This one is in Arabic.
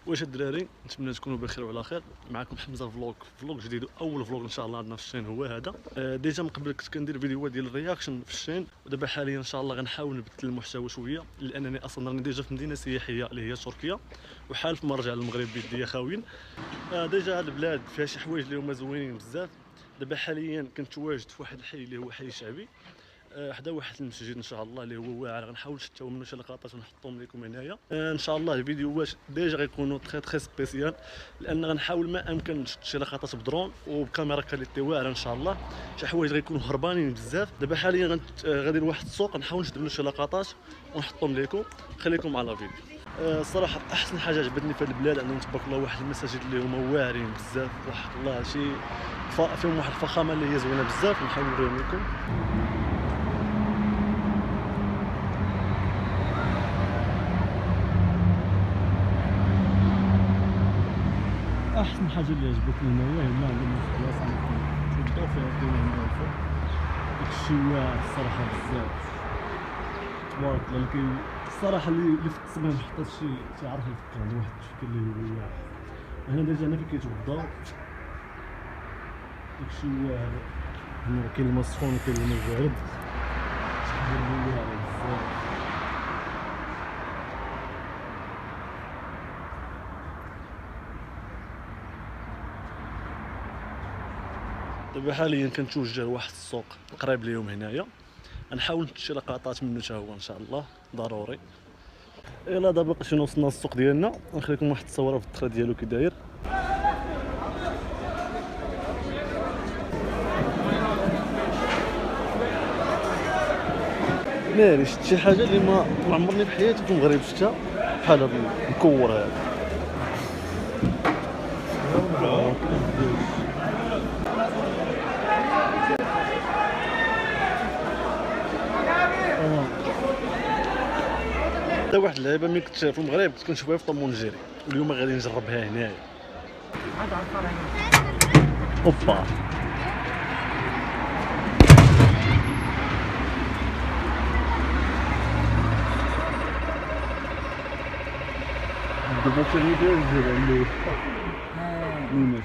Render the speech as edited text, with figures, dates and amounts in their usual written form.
واش الدراري، نتمنى تكونوا بخير وعلى خير. معكم حمزه فلوق جديد، اول فلوق ان شاء الله عندنا في الشين هو هذا. ديجا من قبل كنت كندير فيديوهات ديال الرياكشن في الشين، ودابا حاليا ان شاء الله غنحاول نبدل المحتوى شويه، لانني اصلا راني ديجا في مدينه سياحيه اللي هي تركيا، وحال ما رجع للمغرب بيديا خاويين. ديجا هاد البلاد فيها شي حوايج اللي هما زوينين بزاف. دابا حاليا كنتواجد في واحد الحي اللي هو حي شعبي، حدا واحد المسجد ان شاء الله اللي هو واعر. غنحاول نشتاو منه شي لقطات ونحطهم لكم هنايا. ان شاء الله الفيديوهات ديجا غيكونوا تري سبيسيال، لان غنحاول ما امكن نشد شي لقطات بدرون وبكاميرا كاليتي واعره ان شاء الله. شي حوايج غيكونوا هربانين بزاف. دابا حاليا غادي لواحد السوق نحاول نشد منه شي لقطات ونحطهم لكم. خليكم على الفيديو. الصراحه احسن حاجه عجبتني في هذه البلاد انهم تبارك الله واحد المساجد اللي هما واعرين بزاف، واحد الله شي فيهم واحد الفخامه اللي هي زوينه بزاف. نحاول نوريهم لكم. احسن حاجه اللي عجبتني هنايا هي عندنا البلاصه اللي تبداو فيها الدنيا هنا الفوق. داكشي واعر الصراحه بزاف تبارك الله. كاين الصراحه اللي في التصميم حطيت شي عرف يفكر عند واحد التفكير اللي هو واعر. هنا ديجا هنا فين كيتوضاو داكشي واعر. هنا كاين الماء السخون وكاين الماء البارد، شي حاجه اللي واعره بزاف. دابا حاليا كنتوجه لواحد السوق قريب ليهم هنايا، غنحاول نشد شي لقطات منه حتى هو ان شاء الله ضروري. الا دابا باقي وصلنا للسوق ديالنا، نخليكم واحد التصويره في الدخله ديالو كي داير. ناري شفت شي حاجه اللي ما عمرني في حياتي في المغرب شفتها، بحال هذا المكور هذا. حتى واحد اللعيبه ملي كنت في المغرب كنت كنشوفها في طومونجيري، اليوم غادي نجربها هنايا. اوبا دابا كان يدير الجيران اللي